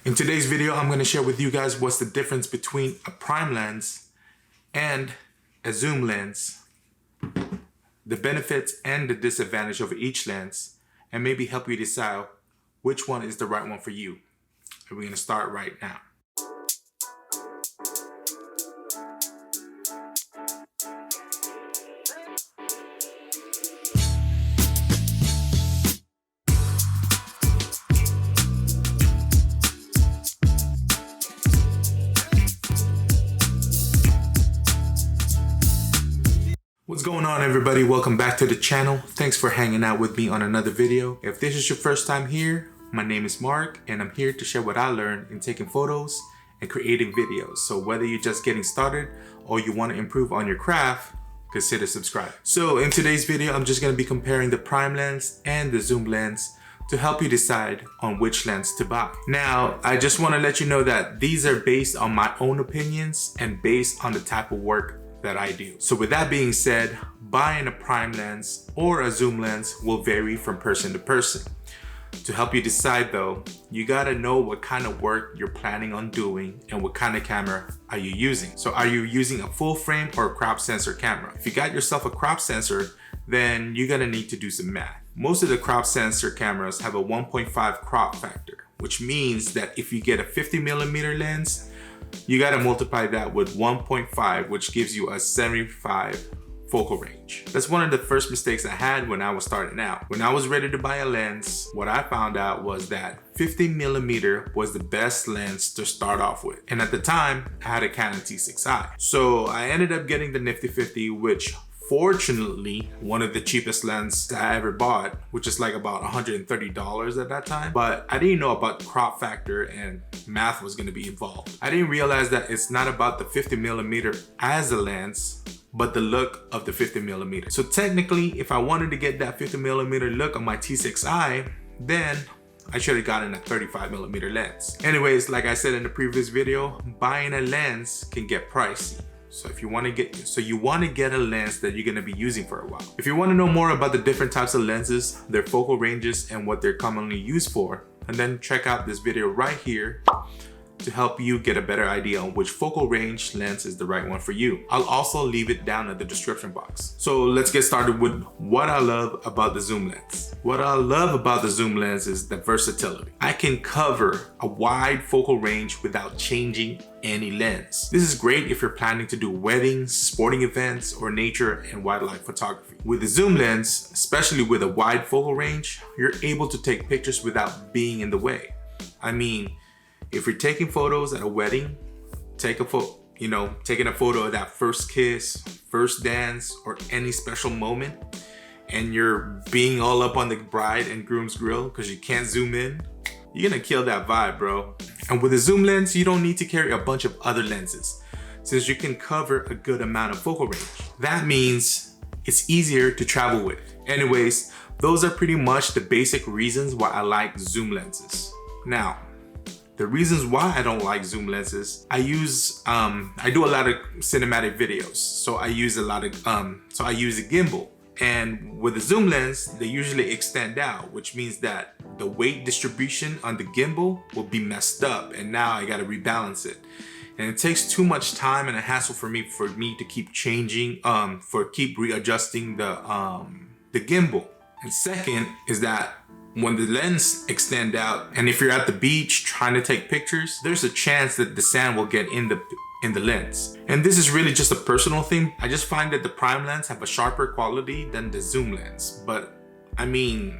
In today's video, I'm going to share with you guys what's the difference between a prime lens and a zoom lens, the benefits and the disadvantage of each lens, and maybe help you decide which one is the right one for you. And we're going to start right now. What's going on, everybody? Welcome back to the channel. Thanks for hanging out with me on another video. If this is your first time here, my name is Mark and I'm here to share what I learned in taking photos and creating videos. So whether you're just getting started or you want to improve on your craft, consider subscribing. So in today's video, I'm just going to be comparing the prime lens and the zoom lens to help you decide on which lens to buy. Now, I just want to let you know that these are based on my own opinions and based on the type of work that I do. So with that being said, buying a prime lens or a zoom lens will vary from person to person. To help you decide though, you gotta know what kind of work you're planning on doing and what kind of camera are you using. So are you using a full frame or a crop sensor camera? If you got yourself a crop sensor, then you're gonna need to do some math. Most of the crop sensor cameras have a 1.5 crop factor, which means that if you get a 50mm lens, you got to multiply that with 1.5, which gives you a 75 focal range. That's one of the first mistakes I had when I was starting out. When I was ready to buy a lens, what I found out was that 50mm was the best lens to start off with. And at the time, I had a Canon T6i. So I ended up getting the Nifty 50, which fortunately, one of the cheapest lenses I ever bought, which is like about $130 at that time. But I didn't know about crop factor and math was going to be involved. I didn't realize that it's not about the 50mm as a lens, but the look of the 50mm. So technically, if I wanted to get that 50mm look on my T6i, then I should have gotten a 35mm lens. Anyways, like I said in the previous video, buying a lens can get pricey. So you want to get a lens that you're going to be using for a while. If you want to know more about the different types of lenses, their focal ranges, and what they're commonly used for, and then check out this video right here to help you get a better idea on which focal range lens is the right one for you. I'll also leave it down in the description box. So let's get started with what I love about the zoom lens. What I love about the zoom lens is the versatility. I can cover a wide focal range without changing any lens. This is great if you're planning to do weddings, sporting events, or nature and wildlife photography. With the zoom lens, especially with a wide focal range, you're able to take pictures without being in the way. I mean, if you're taking photos at a wedding, taking a photo of that first kiss, first dance, or any special moment, and you're being all up on the bride and groom's grill because you can't zoom in, you're gonna kill that vibe, bro. And with a zoom lens, you don't need to carry a bunch of other lenses since you can cover a good amount of focal range. That means it's easier to travel with. Anyways, those are pretty much the basic reasons why I like zoom lenses. Now, the reasons why I don't like zoom lenses, I do a lot of cinematic videos. So I use a gimbal. And with a zoom lens, they usually extend out, which means that the weight distribution on the gimbal will be messed up. And now I gotta rebalance it. And it takes too much time and a hassle for me to keep changing, keep readjusting the gimbal. And second is that when the lens extend out, and if you're at the beach trying to take pictures, there's a chance that the sand will get in the lens. And this is really just a personal thing. I just find that the prime lens have a sharper quality than the zoom lens. But I mean,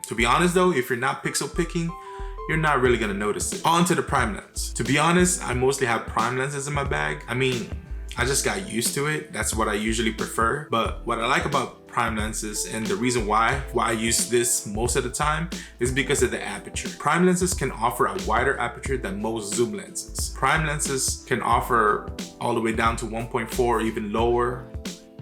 to be honest though, if you're not pixel picking, you're not really gonna notice it. On to the prime lens. To be honest, I mostly have prime lenses in my bag. I mean, I just got used to it. That's what I usually prefer. But what I like about prime lenses, and the reason why I use this most of the time, is because of the aperture. Prime lenses can offer a wider aperture than most zoom lenses. Prime lenses can offer all the way down to 1.4 or even lower,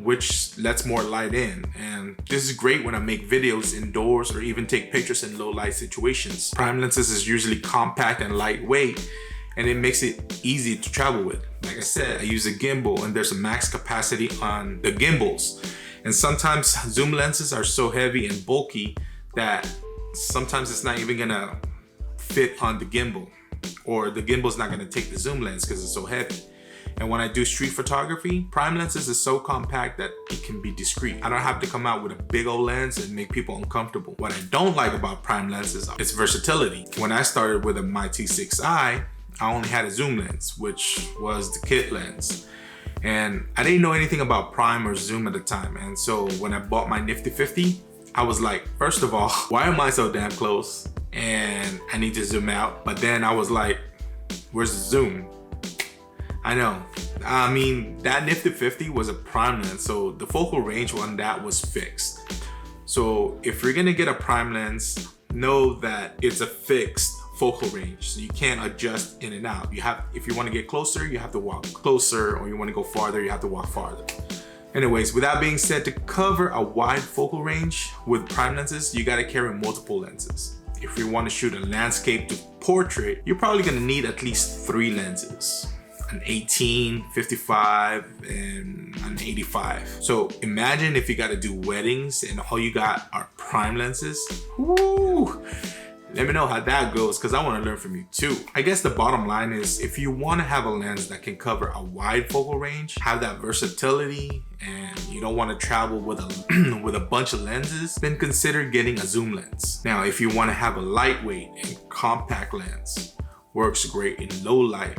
which lets more light in. And this is great when I make videos indoors or even take pictures in low light situations. Prime lenses is usually compact and lightweight, and it makes it easy to travel with. Like I said, I use a gimbal and there's a max capacity on the gimbals. And sometimes zoom lenses are so heavy and bulky that sometimes it's not even gonna fit on the gimbal. or the gimbal's not gonna take the zoom lens because it's so heavy. And when I do street photography, prime lenses is so compact that it can be discreet. I don't have to come out with a big old lens and make people uncomfortable. What I don't like about prime lenses is its versatility. When I started with a A7iii, I only had a zoom lens, which was the kit lens. And I didn't know anything about prime or zoom at the time. And so when I bought my Nifty 50, I was like, first of all, why am I so damn close? And I need to zoom out. But then I was like, where's the zoom? I know. I mean, that Nifty 50 was a prime lens, so the focal range on that was fixed. So if you're gonna get a prime lens, know that it's a fixed focal range. So you can't adjust in and out. If you wanna get closer, you have to walk closer, or you wanna go farther, you have to walk farther. Anyways, with that being said, to cover a wide focal range with prime lenses, you gotta carry multiple lenses. If you wanna shoot a landscape to portrait, you're probably gonna need at least 3 lenses. An 18, 55, and an 85. So imagine if you gotta do weddings and all you got are prime lenses. Woo! Let me know how that goes, because I want to learn from you too. I guess the bottom line is, if you want to have a lens that can cover a wide focal range, have that versatility, and you don't want to travel with a with a bunch of lenses, then consider getting a zoom lens. Now, if you want to have a lightweight and compact lens, works great in low light,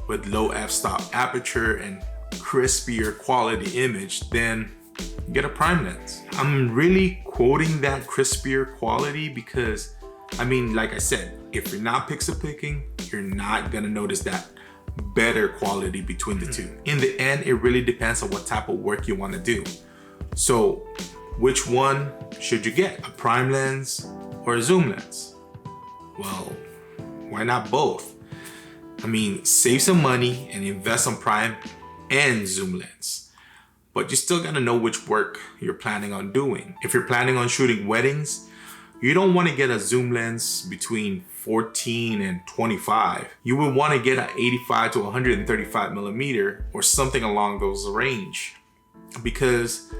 with low f-stop aperture and crispier quality image, then get a prime lens. I'm really quoting that crispier quality because, I mean, like I said, if you're not pixel picking, you're not gonna notice that better quality between the two. In the end, it really depends on what type of work you wanna do. So which one should you get? A prime lens or a zoom lens? Well, why not both? I mean, save some money and invest on prime and zoom lens. But you still gotta know which work you're planning on doing. If you're planning on shooting weddings, you don't wanna get a zoom lens between 14 and 25. You would wanna get an 85 to 135 millimeter or something along those range, because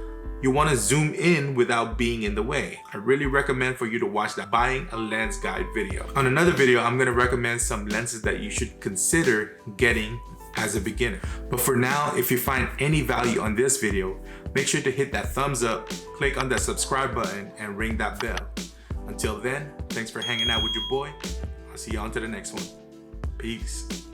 you wanna zoom in without being in the way. I really recommend for you to watch that buying a lens guide video. On another video, I'm gonna recommend some lenses that you should consider getting as a beginner. But for now, if you find any value on this video, make sure to hit that thumbs up, click on that subscribe button, and ring that bell. Until then, thanks for hanging out with your boy. I'll see you on to the next one. Peace.